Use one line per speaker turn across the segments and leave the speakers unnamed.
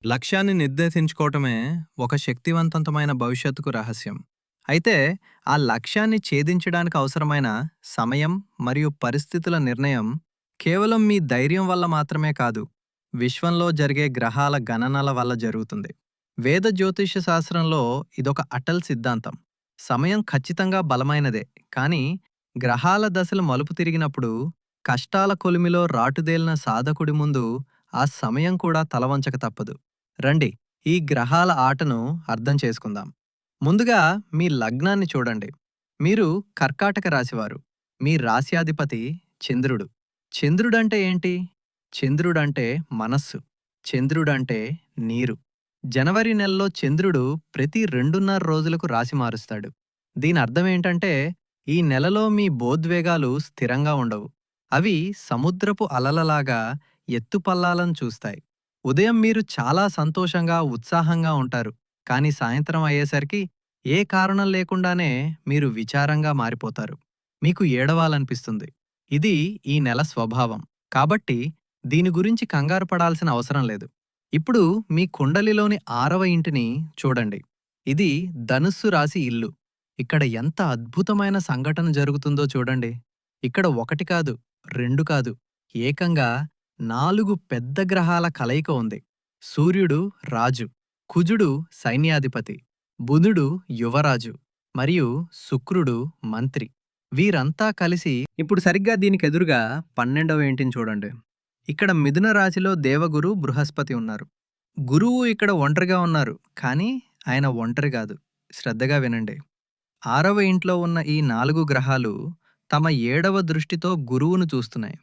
లక్ష్యాన్ని నిర్దేశించుకోవటమే ఒక శక్తివంతమైన భవిష్యత్తుకు రహస్యం. అయితే ఆ లక్ష్యాన్ని ఛేదించడానికి అవసరమైన సమయం మరియు పరిస్థితుల నిర్ణయం కేవలం మీ ధైర్యం వల్ల మాత్రమే కాదు, విశ్వంలో జరిగే గ్రహాల గణనల వల్ల జరుగుతుంది. వేద జ్యోతిష్య శాస్త్రంలో ఇదొక అటల్ సిద్ధాంతం. సమయం ఖచ్చితంగా బలమైనదే, కానీ గ్రహాల దశలు మలుపు తిరిగినప్పుడు కష్టాల కొలిమిలో రాటుదేలిన సాధకుడి ముందు ఆ సమయం కూడా తలవంచక తప్పదు. రండి, ఈ గ్రహాల ఆటను అర్థం చేసుకుందాం. ముందుగా మీ లగ్నాన్ని చూడండి. మీరు కర్కాటక రాశివారు. మీ రాశ్యాధిపతి చంద్రుడు. చంద్రుడంటే ఏంటి? చంద్రుడంటే మనస్సు. చంద్రుడంటే నీరు. జనవరి నెలలో చంద్రుడు ప్రతి 2.5 రోజులకు రాశి మారుస్తాడు. దీని అర్థమేంటంటే, ఈ నెలలో మీ భావోద్వేగాలు స్థిరంగా ఉండవు. అవి సముద్రపు అలలలాగా ఎత్తుపల్లాలను చూస్తాయి. ఉదయం మీరు చాలా సంతోషంగా, ఉత్సాహంగా ఉంటారు. కానీ సాయంత్రం అయ్యేసరికి ఏ కారణం లేకుండానే మీరు విచారంగా మారిపోతారు. మీకు ఏడవాలనిపిస్తుంది. ఇది ఈ నెల స్వభావం. కాబట్టి దీని గురించి కంగారు పడాల్సిన అవసరం లేదు. ఇప్పుడు మీ కుండలిలోని 6వ ఇంటిని చూడండి. ఇది ధనుస్సు రాశి ఇల్లు. ఇక్కడ ఎంత అద్భుతమైన సంఘటన జరుగుతుందో చూడండి. ఇక్కడ 1 కాదు, 2 కాదు, ఏకంగా 4 పెద్ద గ్రహాల కలయిక ఉంది. సూర్యుడు రాజు, కుజుడు సైన్యాధిపతి, బుధుడు యువరాజు మరియు శుక్రుడు మంత్రి. వీరంతా కలిసి ఇప్పుడు సరిగ్గా దీనికెదురుగా 12వ ఇంటిని చూడండి. ఇక్కడ మిథున రాశిలో దేవగురు బృహస్పతి ఉన్నారు. గురువు ఇక్కడ ఒంటరిగా ఉన్నారు, కానీ ఆయన ఒంటరి కాదు. శ్రద్ధగా వినండి. 6వ ఇంట్లో ఉన్న ఈ 4 గ్రహాలు తమ 7వ దృష్టితో గురువును చూస్తున్నాయి.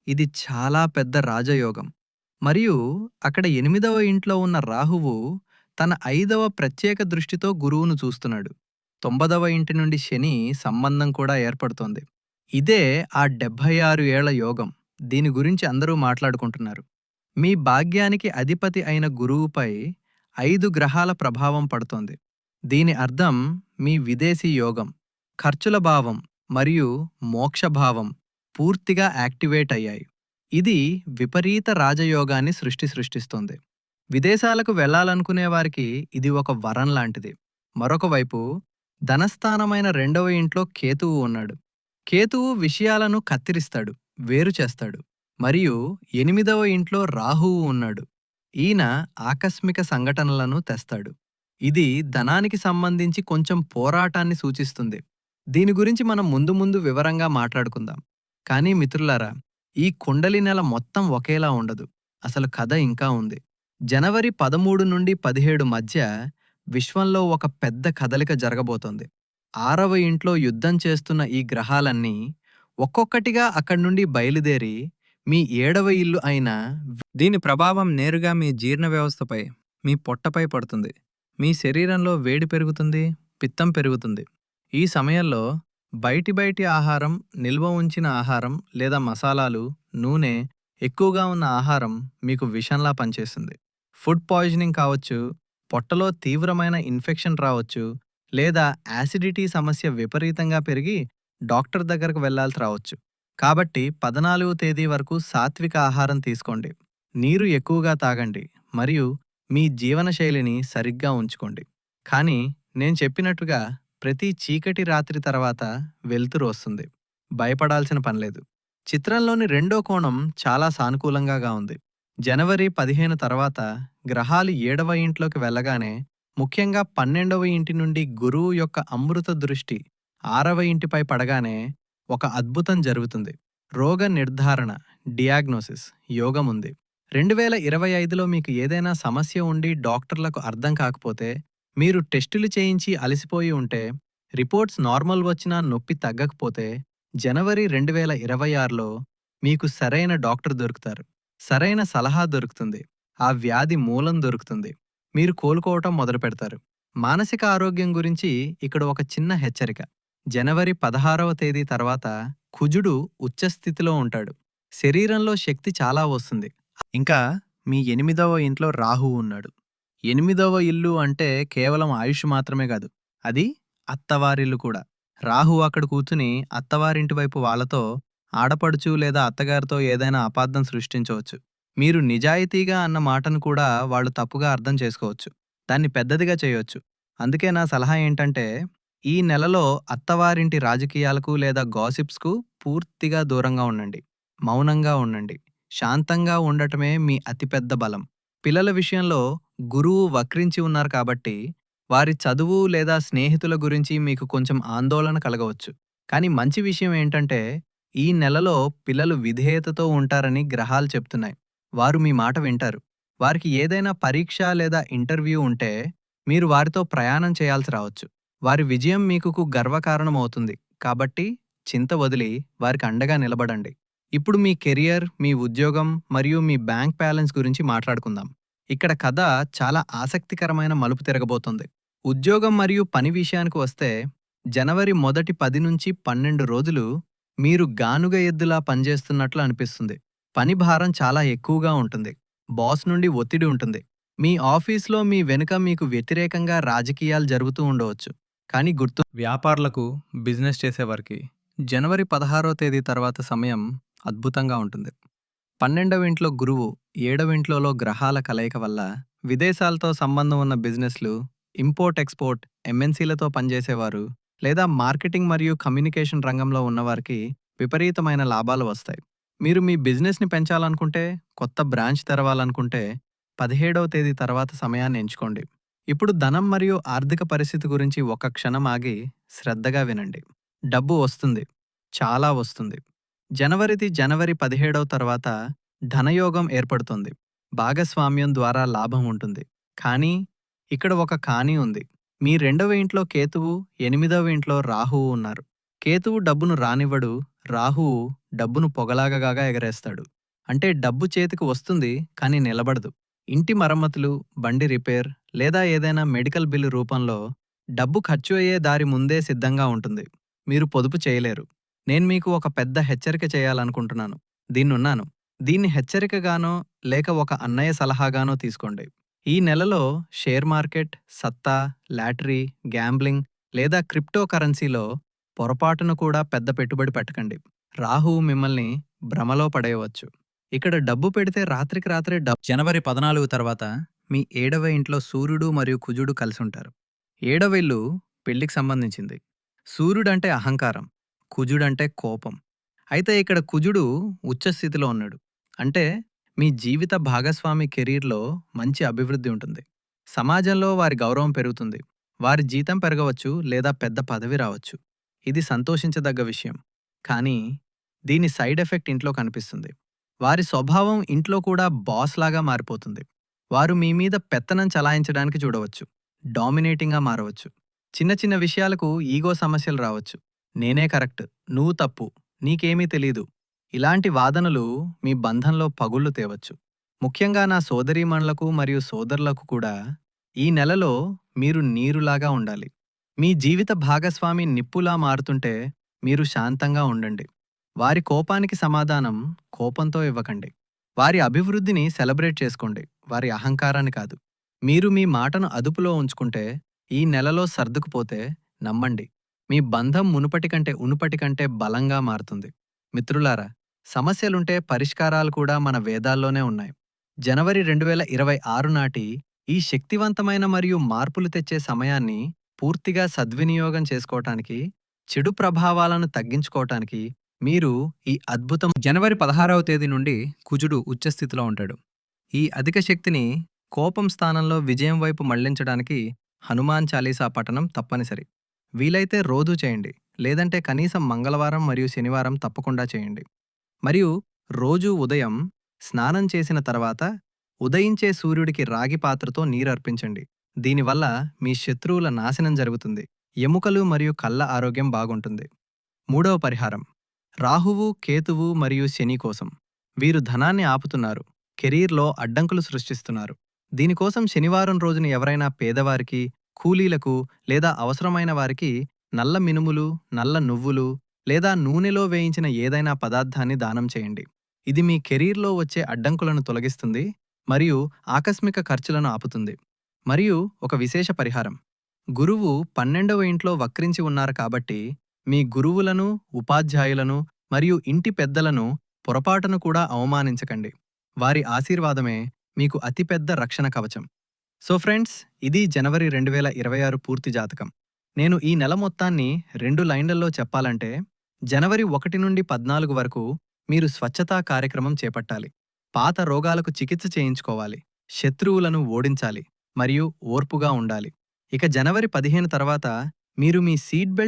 ఇది చాలా పెద్ద రాజయోగం. మరియు అక్కడ 8వ ఇంట్లో ఉన్న రాహువు తన 5వ ప్రత్యేక దృష్టితో గురువును చూస్తున్నాడు. 9వ ఇంటి నుండి శని సంబంధం కూడా ఏర్పడుతోంది. ఇదే ఆ 76 ఏళ్ల యోగం. దీని గురించి అందరూ మాట్లాడుకుంటున్నారు. మీ భాగ్యానికి అధిపతి అయిన గురువుపై 5 గ్రహాల ప్రభావం పడుతోంది. దీని అర్థం మీ విదేశీ యోగం, ఖర్చుల భావం మరియు మోక్షభావం పూర్తిగా యాక్టివేట్ అయ్యాయి. ఇది విపరీత రాజయోగాన్ని సృష్టిస్తోంది. విదేశాలకు వెళ్లాలనుకునే వారికి ఇది ఒక వరం లాంటిది. మరొక వైపు ధనస్థానమైన 2వ ఇంట్లో కేతువు ఉన్నాడు. కేతువు విషయాలను కత్తిరిస్తాడు, వేరు చేస్తాడు. మరియు 8వ ఇంట్లో రాహువు ఉన్నాడు. ఈయన ఆకస్మిక సంఘటనలను తెస్తాడు. ఇది ధనానికి సంబంధించి కొంచెం పోరాటాన్ని సూచిస్తుంది. దీని గురించి మనం ముందు ముందు వివరంగా మాట్లాడుకుందాం. కానీ మిత్రులారా, ఈ కుండలి నెల మొత్తం ఒకేలా ఉండదు. అసలు కథ ఇంకా ఉంది. జనవరి 13 నుండి 17 మధ్య విశ్వంలో ఒక పెద్ద కదలిక జరగబోతోంది. 6వ ఇంట్లో యుద్ధం చేస్తున్న ఈ గ్రహాలన్నీ ఒక్కొక్కటిగా అక్కడి నుండి బయలుదేరి మీ 7వ ఇల్లు అయిన దీని ప్రభావం నేరుగా మీ జీర్ణ వ్యవస్థపై, మీ పొట్టపై పడుతుంది. మీ శరీరంలో వేడి పెరుగుతుంది, పిత్తం పెరుగుతుంది. ఈ సమయంలో బయటి ఆహారం, నిల్వ ఉంచిన ఆహారం లేదా మసాలాలు, నూనె ఎక్కువగా ఉన్న ఆహారం మీకు విషంలా పనిచేస్తుంది. ఫుడ్ పాయిజనింగ్ కావచ్చు, పొట్టలో తీవ్రమైన ఇన్ఫెక్షన్ రావచ్చు, లేదా యాసిడిటీ సమస్య విపరీతంగా పెరిగి డాక్టర్ దగ్గరకు వెళ్లాల్సి రావచ్చు. కాబట్టి 14వ తేదీ వరకు సాత్విక ఆహారం తీసుకోండి, నీరు ఎక్కువగా తాగండి మరియు మీ జీవనశైలిని సరిగ్గా ఉంచుకోండి. కానీ నేను చెప్పినట్టుగా ప్రతి చీకటి రాత్రి తర్వాత వెలుతురు వస్తుంది. భయపడాల్సిన పనిలేదు. చిత్రంలోని 2వ కోణం చాలా సానుకూలంగా ఉంది. జనవరి 15 తర్వాత గ్రహాలు 7వ ఇంట్లోకి వెళ్ళగానే, ముఖ్యంగా 12వ ఇంటి నుండి గురువు యొక్క అమృత దృష్టి 6వ ఇంటిపై పడగానే ఒక అద్భుతం జరుగుతుంది. రోగ నిర్ధారణ, డియాగ్నోసిస్ యోగం ఉంది. 2025లో మీకు ఏదైనా సమస్య ఉండి డాక్టర్లకు అర్థం కాకపోతే, మీరు టెస్టులు చేయించి అలసిపోయి ఉంటే, రిపోర్ట్స్ నార్మల్ వచ్చినా నొప్పి తగ్గకపోతే, జనవరి 2026లో మీకు సరైన డాక్టర్ దొరుకుతారు. సరైన సలహా దొరుకుతుంది. ఆ వ్యాధి మూలం దొరుకుతుంది. మీరు కోలుకోవటం మొదలుపెడతారు. మానసిక ఆరోగ్యం గురించి ఇక్కడ ఒక చిన్న హెచ్చరిక. జనవరి 16వ తేదీ తర్వాత కుజుడు ఉచ్చస్థితిలో ఉంటాడు. శరీరంలో శక్తి చాలా వస్తుంది. ఇంకా మీ 8వ ఇంట్లో రాహువు ఉన్నాడు. 8వ ఇల్లు అంటే కేవలం ఆయుష్ మాత్రమే కాదు, అది అత్తవారిల్లు కూడా. రాహువు అక్కడ కూర్చుని అత్తవారింటి వైపు వాళ్లతో, ఆడపడుచు లేదా అత్తగారితో ఏదైనా అపార్థం సృష్టించవచ్చు. మీరు నిజాయితీగా అన్న మాటను కూడా వాళ్ళు తప్పుగా అర్థం చేసుకోవచ్చు. దాన్ని పెద్దదిగా చేయొచ్చు. అందుకే నా సలహా ఏంటంటే, ఈ నెలలో అత్తవారింటి రాజకీయాలకు లేదా గాసిప్స్‌కు పూర్తిగా దూరంగా ఉండండి. మౌనంగా ఉండండి. శాంతంగా ఉండటమే మీ అతిపెద్ద బలం. పిల్లల విషయంలో గురువు వక్రించి ఉన్నారు కాబట్టి, వారి చదువు లేదా స్నేహితుల గురించి మీకు కొంచెం ఆందోళన కలగవచ్చు. కానీ మంచి విషయం ఏంటంటే, ఈ నెలలో పిల్లలు విధేయతతో ఉంటారని గ్రహాలు చెప్తున్నాయి. వారు మీ మాట వింటారు. వారికి ఏదైనా పరీక్ష లేదా ఇంటర్వ్యూ ఉంటే, మీరు వారితో ప్రయాణం చేయాల్సి రావచ్చు. వారి విజయం మీకుకు గర్వకారణమవుతుంది. కాబట్టి చింత వదిలి వారికి అండగా నిలబడండి. ఇప్పుడు మీ కెరియర్, మీ ఉద్యోగం మరియు మీ బ్యాంక్ బ్యాలెన్స్ గురించి మాట్లాడుకుందాం. ఇక్కడ కథ చాలా ఆసక్తికరమైన మలుపు తిరగబోతుంది. ఉద్యోగం మరియు పని విషయానికి వస్తే, జనవరి మొదటి 10 నుంచి 12 రోజులు మీరు గానుగ ఎద్దులా పనిచేస్తున్నట్లు అనిపిస్తుంది. పని భారం చాలా ఎక్కువగా ఉంటుంది. బాస్ నుండి ఒత్తిడి ఉంటుంది. మీ ఆఫీస్‌లో మీ వెనుక మీకు వ్యతిరేకంగా రాజకీయాలు జరుగుతూ ఉండవచ్చు. కానీ వ్యాపారులకు, బిజినెస్ చేసేవారికి జనవరి 16వ తేదీ తర్వాత సమయం అద్భుతంగా ఉంటుంది. 12వ ఇంట్లో గురువు, 7వ ఇంట్లోలో గ్రహాల కలయిక వల్ల విదేశాలతో సంబంధం ఉన్న బిజినెస్లు, ఇంపోర్ట్ ఎక్స్‌పోర్ట్, ఎంఎన్‌సీలతో పనిచేసేవారు లేదా మార్కెటింగ్ మరియు కమ్యూనికేషన్ రంగంలో ఉన్నవారికి విపరీతమైన లాభాలు వస్తాయి. మీరు మీ బిజినెస్‌ని పెంచాలనుకుంటే, కొత్త బ్రాంచ్ తెరవాలనుకుంటే 17వ తేదీ తర్వాత సమయాన్ని ఎంచుకోండి. ఇప్పుడు ధనం మరియు ఆర్థిక పరిస్థితి గురించి ఒక క్షణం ఆగి శ్రద్ధగా వినండి. డబ్బు వస్తుంది. చాలా వస్తుంది. జనవరి 17వ తర్వాత ధనయోగం ఏర్పడుతుంది. భాగస్వామ్యం ద్వారా లాభం ఉంటుంది. కానీ ఇక్కడ ఒక కానీ ఉంది. మీ 2వ ఇంట్లో కేతువు, 8వ ఇంట్లో రాహువు ఉన్నారు. కేతువు డబ్బును రానివ్వడు. రాహువు డబ్బును పొగలాగగా ఎగరేస్తాడు. అంటే డబ్బు చేతికి వస్తుంది కానీ నిలబడదు. ఇంటి మరమ్మతులు, బండి రిపేర్ లేదా ఏదైనా మెడికల్ బిల్లు రూపంలో డబ్బు ఖర్చు అయ్యే దారి ముందే సిద్ధంగా ఉంటుంది. మీరు పొదుపు చేయలేరు. నేను మీకు ఒక పెద్ద హెచ్చరిక చేయాలనుకుంటున్నాను. దీన్నున్నాను. దీన్ని హెచ్చరికగానో లేక ఒక అన్నయ్య సలహాగానో తీసుకోండి. ఈ నెలలో షేర్ మార్కెట్, సత్తా, లాటరీ, గ్యాంబ్లింగ్ లేదా క్రిప్టో కరెన్సీలో పొరపాటున కూడా పెద్ద పెట్టుబడి పెట్టకండి. రాహువు మిమ్మల్ని భ్రమలో పడేయవచ్చు. ఇక్కడ డబ్బు పెడితే రాత్రికి రాత్రే జనవరి 14 తర్వాత మీ 7వ ఇంట్లో సూర్యుడు మరియు కుజుడు కలిసుంటారు. 7వ ఇల్లు పెళ్లికి సంబంధించింది. సూర్యుడంటే అహంకారం, కుజుడంటే కోపం. అయితే ఇక్కడ కుజుడు ఉచ్చస్థితిలో ఉన్నాడు. అంటే మీ జీవిత భాగస్వామి కెరీర్‌లో మంచి అభివృద్ధి ఉంటుంది. సమాజంలో వారి గౌరవం పెరుగుతుంది. వారి జీతం పెరగవచ్చు లేదా పెద్ద పదవి రావచ్చు. ఇది సంతోషించదగ్గ విషయం. కానీ దీని సైడ్ ఎఫెక్ట్ ఇంట్లో కనిపిస్తుంది. వారి స్వభావం ఇంట్లో కూడా బాస్‌లాగా మారిపోతుంది. వారు మీ మీద పెత్తనం చలాయించడానికి చూడవచ్చు. డామినేటింగ్‌గా మారవచ్చు. చిన్న చిన్న విషయాలకు ఈగో సమస్యలు రావచ్చు. నేనే కరెక్ట్, నువ్వు తప్పు, నీకేమీ తెలీదు. ఇలాంటి వాదనలు మీ బంధంలో పగుళ్లు తేవచ్చు. ముఖ్యంగా నా సోదరీమణులకు మరియు సోదరులకు కూడా ఈ నెలలో మీరు నీరులాగా ఉండాలి. మీ జీవిత భాగస్వామి నిప్పులా మారుతుంటే మీరు శాంతంగా ఉండండి. వారి కోపానికి సమాధానం కోపంతో ఇవ్వకండి. వారి అభివృద్ధిని సెలబ్రేట్ చేసుకోండి, వారి అహంకారాన్ని కాదు. మీరు మీ మాటను అదుపులో ఉంచుకుంటే, ఈ నెలలో సర్దుకుపోతే నమ్మండి, మీ బంధం మునుపటి కంటే బలంగా మారుతుంది. మిత్రులారా, సమస్యలుంటే పరిష్కారాలు కూడా మన వేదాల్లోనే ఉన్నాయి. జనవరి 2026 నాటి ఈ శక్తివంతమైన మరియు మార్పులు తెచ్చే సమయాన్ని పూర్తిగా సద్వినియోగం చేసుకోవటానికి, చెడు ప్రభావాలను తగ్గించుకోవటానికి మీరు ఈ అద్భుతం జనవరి 16వ తేదీ నుండి కుజుడు ఉచ్చస్థితిలో ఉంటాడు. ఈ అధిక శక్తిని కోపం స్థానంలో విజయం వైపు మళ్లించడానికి హనుమాన్ చాలీసా పఠనం తప్పనిసరి. వీలైతే రోజూ చేయండి, లేదంటే కనీసం మంగళవారం మరియు శనివారం తప్పకుండా చేయండి. మరియు రోజూ ఉదయం స్నానం చేసిన తర్వాత ఉదయించే సూర్యుడికి రాగి పాత్రతో నీరర్పించండి. దీనివల్ల మీ శత్రువుల నాశనం జరుగుతుంది. ఎముకలు మరియు కళ్ళ ఆరోగ్యం బాగుంటుంది. 3వ పరిహారం, రాహువు, కేతువు మరియు శని కోసం. వీరు ధనాన్ని ఆపుతున్నారు, కెరీర్‌లో అడ్డంకులు సృష్టిస్తున్నారు. దీనికోసం శనివారం రోజున ఎవరైనా పేదవారికి, కూలీలకు లేదా అవసరమైన వారికి నల్ల మినుములు, నల్ల నువ్వులు లేదా నూనెలో వేయించిన ఏదైనా పదార్థాన్ని దానం చేయండి. ఇది మీ కెరీర్‌లో వచ్చే అడ్డంకులను తొలగిస్తుంది మరియు ఆకస్మిక ఖర్చులను ఆపుతుంది. మరియు ఒక విశేష పరిహారం, గురువు 12వ ఇంట్లో వక్రించి ఉన్నారు కాబట్టి మీ గురువులను, ఉపాధ్యాయులను మరియు ఇంటి పెద్దలను పొరపాటును కూడా అవమానించకండి. వారి ఆశీర్వాదమే మీకు అతిపెద్ద రక్షణ కవచం. సో ఫ్రెండ్స్, ఇది జనవరి 2026 పూర్తి జాతకం. నేను ఈ నెల మొత్తాన్ని 2 లైన్లలో చెప్పాలంటే, జనవరి 1 నుండి 14 వరకు మీరు స్వచ్ఛతా కార్యక్రమం చేపట్టాలి. పాత రోగాలకు చికిత్స చేయించుకోవాలి. శత్రువులను ఓడించాలి. మరియు ఓర్పుగా ఉండాలి. ఇక జనవరి 15 తర్వాత మీరు మీ సీట్ బెల్ట్